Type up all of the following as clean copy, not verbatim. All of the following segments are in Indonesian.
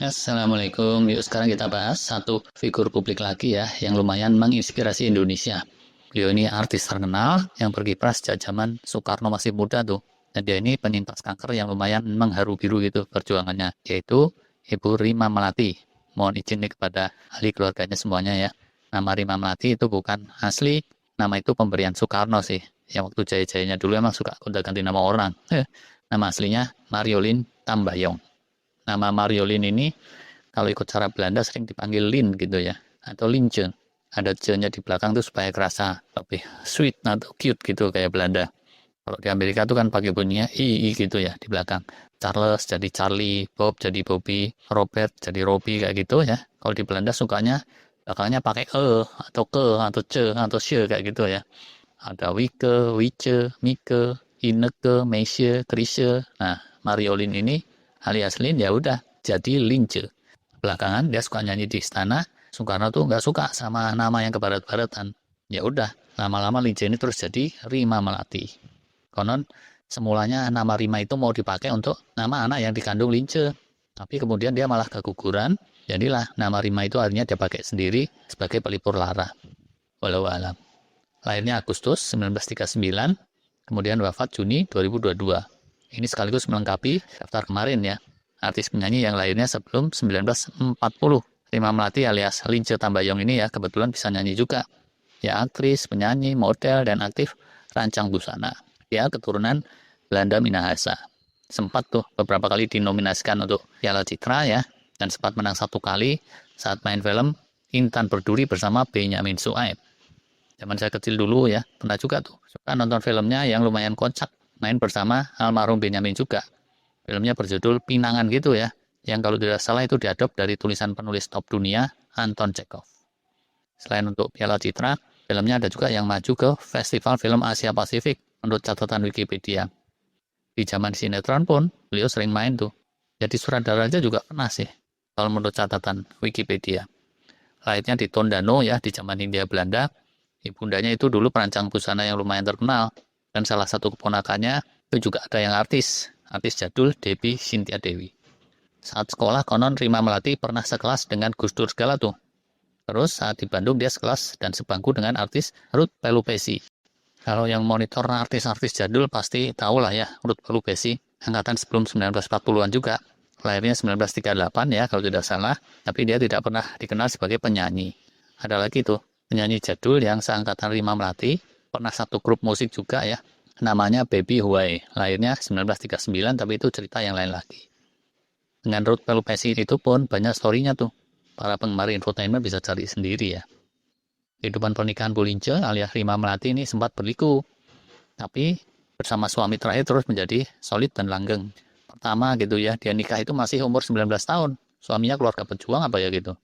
Assalamualaikum. Yuk sekarang kita bahas satu figur publik lagi ya yang lumayan menginspirasi Indonesia. Beliau ini artis terkenal yang berkiprah sejak zaman Soekarno masih muda tuh. Dan dia ini penyintas kanker yang lumayan mengharu biru gitu perjuangannya, yaitu Ibu Rima Melati. Mohon izin nih kepada ahli keluarganya semuanya ya. Nama Rima Melati itu bukan asli, nama itu pemberian Soekarno sih. Yang waktu jaya-jayanya dulu emang suka gonta-ganti nama orang. Nama aslinya Mariolin Tambayong. Nama Mariolin ini kalau ikut cara Belanda sering dipanggil Lin gitu ya, atau Lince. Ada C-nya di belakang tuh supaya kerasa lebih sweet atau cute gitu kayak Belanda. Kalau di Amerika tuh kan pakai bunyinya I gitu ya di belakang. Charles jadi Charlie, Bob jadi Bobby, Robert jadi Robbie kayak gitu ya. Kalau di Belanda sukanya belakangnya pakai atau ke atau ce atau she kayak gitu ya. Ada Wike, Wice, Mike, Ineke, Meisje, Krisje. Nah, Mariolin ini alias Lin ya udah jadi Lince. Belakangan dia suka nyanyi di istana. Soekarno tuh nggak suka sama nama yang kebarat-baratan. Ya udah, lama-lama Lince ini terus jadi Rima Melati. Konon semulanya nama Rima itu mau dipakai untuk nama anak yang dikandung Lince. Tapi kemudian dia malah keguguran. Jadilah nama Rima itu akhirnya dia pakai sendiri sebagai pelipur lara. Walau alam. Lahirnya Agustus 1939, kemudian wafat Juni 2022. Ini sekaligus melengkapi daftar kemarin ya. Artis penyanyi yang lahirnya sebelum 1940. Rima Melati alias Lince Tambayong ini ya kebetulan bisa nyanyi juga. Ya aktris, penyanyi, model, dan aktif rancang busana. Dia keturunan Belanda Minahasa. Sempat tuh beberapa kali dinominasikan untuk Piala Citra ya. Dan sempat menang satu kali saat main film Intan Berduri bersama Benyamin Sueb. Zaman saya kecil dulu ya, pernah juga tuh. Suka nonton filmnya yang lumayan kocak. Main bersama almarhum Benyamin juga. Filmnya berjudul Pinangan gitu ya. Yang kalau tidak salah itu diadop dari tulisan penulis top dunia, Anton Chekhov. Selain untuk Piala Citra, filmnya ada juga yang maju ke Festival Film Asia Pasifik menurut catatan Wikipedia. Di zaman sinetron pun, beliau sering main tuh. Jadi sutradara aja juga pernah sih, kalau menurut catatan Wikipedia. Lahirnya di Tondano ya, di zaman Hindia Belanda. Ibundanya itu dulu perancang busana yang lumayan terkenal. Dan salah satu keponakannya itu juga ada yang artis jadul Debbie Cynthia Dewi. Saat sekolah konon Rima Melati pernah sekelas dengan Gus Dur segala tuh. Terus saat di Bandung dia sekelas dan sebangku dengan artis Ruth Pelupesi. Kalau yang monitor artis-artis jadul pasti tahu lah ya Ruth Pelupesi. Angkatan sebelum 1940-an juga. Lahirnya 1938 ya kalau tidak salah. Tapi dia tidak pernah dikenal sebagai penyanyi. Ada lagi tuh penyanyi jadul yang seangkatan Rima Melati. Pernah satu grup musik juga ya. Namanya Baby Huay. Lahirnya 1939 tapi itu cerita yang lain lagi. Dengan Ruth Pelupesi itu pun banyak story-nya tuh. Para penggemar infotainment bisa cari sendiri ya. Kehidupan pernikahan Bu Lince alias Rima Melati ini sempat berliku. Tapi bersama suami terakhir terus menjadi solid dan langgeng. Pertama gitu ya, dia nikah itu masih umur 19 tahun. Suaminya keluarga pejuang apa ya gitu.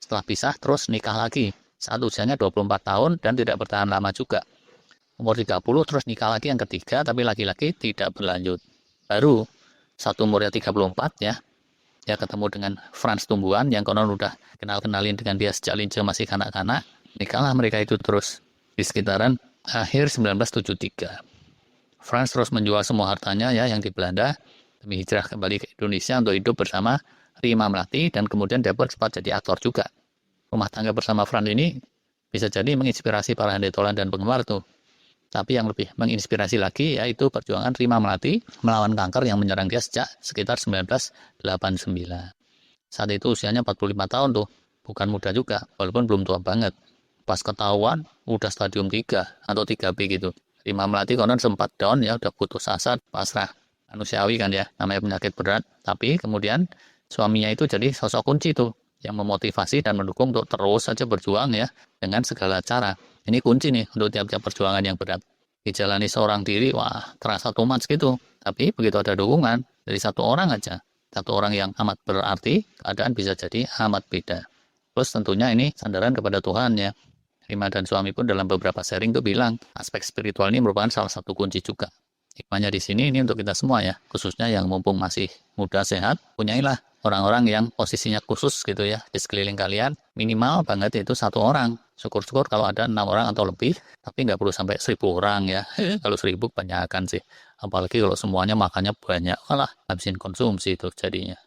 Setelah pisah terus nikah lagi. Saat usianya 24 tahun dan tidak bertahan lama juga. Umur 30 terus nikah lagi yang ketiga tapi laki-laki tidak berlanjut. Baru satu umurnya 34 ya. Dia ketemu dengan Frans Tumbuhan yang konon udah kenalin dengan dia sejak Lince masih kanak-kanak. Nikahlah mereka itu terus di sekitaran akhir 1973. Frans terus menjual semua hartanya ya yang di Belanda demi hijrah kembali ke Indonesia untuk hidup bersama Rima Melati dan kemudian dia pun sempat jadi aktor juga. Rumah tangga bersama Frans ini bisa jadi menginspirasi para handetolan dan penggemar tuh. Tapi yang lebih menginspirasi lagi yaitu perjuangan Rima Melati melawan kanker yang menyerang dia sejak sekitar 1989. Saat itu usianya 45 tahun tuh, bukan muda juga, walaupun belum tua banget. Pas ketahuan udah stadium 3 atau 3B gitu. Rima Melati konon sempat down ya, udah putus asa, pasrah. Manusiawi kan ya, namanya penyakit berat. Tapi kemudian suaminya itu jadi sosok kunci tuh, yang memotivasi dan mendukung untuk terus saja berjuang ya, dengan segala cara. Ini kunci nih untuk tiap-tiap perjuangan yang berat. Dijalani seorang diri, wah terasa too much gitu. Tapi begitu ada dukungan dari satu orang aja, satu orang yang amat berarti, keadaan bisa jadi amat beda. Plus tentunya ini sandaran kepada Tuhan ya. Rima dan suami pun dalam beberapa sharing tuh bilang, aspek spiritual ini merupakan salah satu kunci juga. Hikmahnya di sini ini untuk kita semua ya, khususnya yang mumpung masih muda sehat, punyailah orang-orang yang posisinya khusus gitu ya di sekeliling kalian, minimal banget itu satu orang. Syukur-syukur kalau ada 6 orang atau lebih, tapi nggak perlu sampai 1.000 orang ya. Kalau 1.000 kebanyakan sih. Apalagi kalau semuanya makannya banyak, malah habisin konsumsi itu jadinya.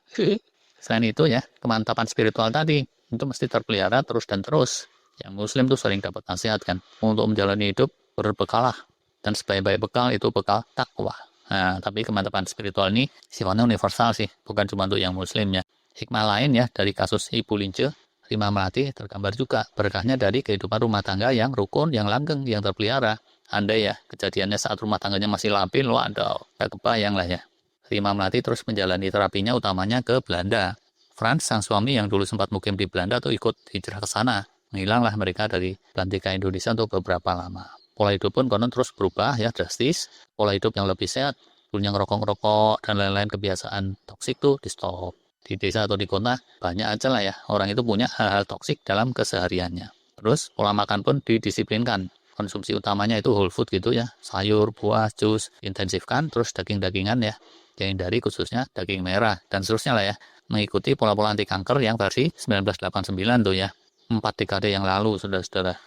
Selain itu ya, kemantapan spiritual tadi, itu mesti terpelihara terus dan terus. Yang muslim tuh sering dapat nasihat kan, untuk menjalani hidup berbekalah. Dan sebaik-baik bekal itu bekal takwa. Nah, tapi kemantapan spiritual ini sifatnya universal sih, bukan cuma untuk yang muslim ya. Hikmah lain ya, dari kasus Ibu Lince, Rima Melati tergambar juga berkahnya dari kehidupan rumah tangga yang rukun, yang langgeng, yang terpelihara. Andai ya, kejadiannya saat rumah tangganya masih labil, waduh, gak kebayang lah ya. Rima Melati terus menjalani terapinya utamanya ke Belanda. Franz, sang suami yang dulu sempat mukim di Belanda tuh ikut hijrah ke sana. Menghilanglah mereka dari pelantikan Indonesia untuk beberapa lama. Pola hidup pun konon terus berubah ya, drastis. Pola hidup yang lebih sehat, punya ngerokok-ngerokok dan lain-lain kebiasaan toksik tuh di stop. Di desa atau di kota banyak aja lah ya, orang itu punya hal-hal toksik dalam kesehariannya. Terus pola makan pun didisiplinkan. Konsumsi utamanya itu whole food gitu ya, sayur, buah, jus, intensifkan, terus daging-dagingan ya, dihindari khususnya daging merah, dan seterusnya lah ya. Mengikuti pola-pola anti kanker yang versi 1989 tuh ya. 4 dekade yang lalu, saudara-saudara.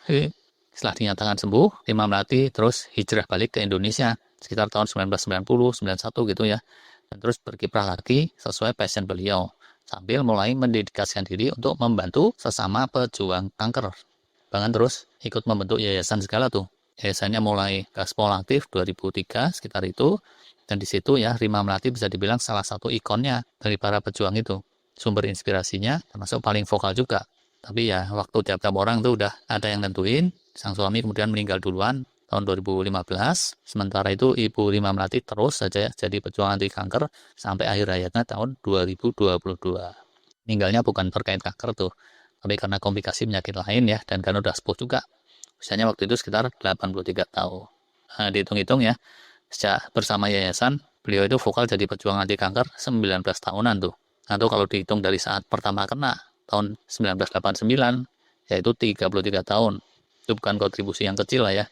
Setelah dinyatakan sembuh, Rima Melati terus hijrah balik ke Indonesia sekitar tahun 1990, 91 gitu ya. Dan terus berkiprah lagi sesuai passion beliau, sambil mulai mendedikasikan diri untuk membantu sesama pejuang kanker. Bahkan terus ikut membentuk yayasan segala tuh. Yayasannya mulai gaspol aktif 2003 sekitar itu, dan di situ ya Rima Melati bisa dibilang salah satu ikonnya dari para pejuang itu. Sumber inspirasinya termasuk paling vokal juga. Tapi ya waktu tiap-tiap orang tuh udah ada yang nentuin. Sang suami kemudian meninggal duluan tahun 2015. Sementara itu Ibu Rima Melati terus saja jadi pejuang anti kanker sampai akhir hayatnya tahun 2022. Meninggalnya bukan terkait kanker tuh, tapi karena komplikasi penyakit lain ya, dan karena udah sepuh juga. Usianya waktu itu sekitar 83 tahun. Nah, dihitung-hitung ya, sejak bersama yayasan, beliau itu vokal jadi pejuang anti kanker 19 tahunan tuh. Atau kalau dihitung dari saat pertama kena, tahun 1989, yaitu 33 tahun. Itu bukan kontribusi yang kecil lah ya,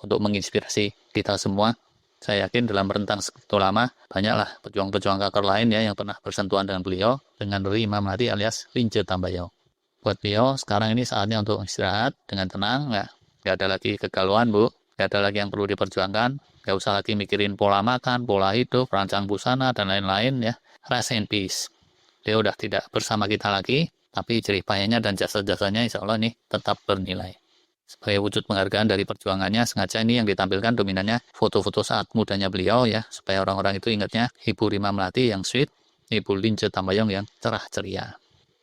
untuk menginspirasi kita semua. Saya yakin dalam rentang segitu lama, banyaklah pejuang-pejuang kanker lain ya yang pernah bersentuhan dengan beliau, dengan Rima Melati alias Lince Tambayau. Buat beliau, sekarang ini saatnya untuk istirahat dengan tenang, ya. Gak ada lagi kegalauan, Bu. Gak ada lagi yang perlu diperjuangkan. Gak usah lagi mikirin pola makan, pola hidup, rancang busana, dan lain-lain ya. Rest in peace. Dia udah tidak bersama kita lagi, tapi jerih payahnya dan jasa-jasanya insya Allah nih tetap bernilai. Sebagai wujud penghargaan dari perjuangannya, sengaja ini yang ditampilkan dominannya foto-foto saat mudanya beliau ya, supaya orang-orang itu ingatnya Ibu Rima Melati yang sweet, Ibu Lince Tambayong yang cerah ceria.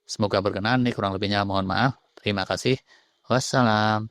Semoga berkenan, nih kurang lebihnya mohon maaf. Terima kasih. Wassalam.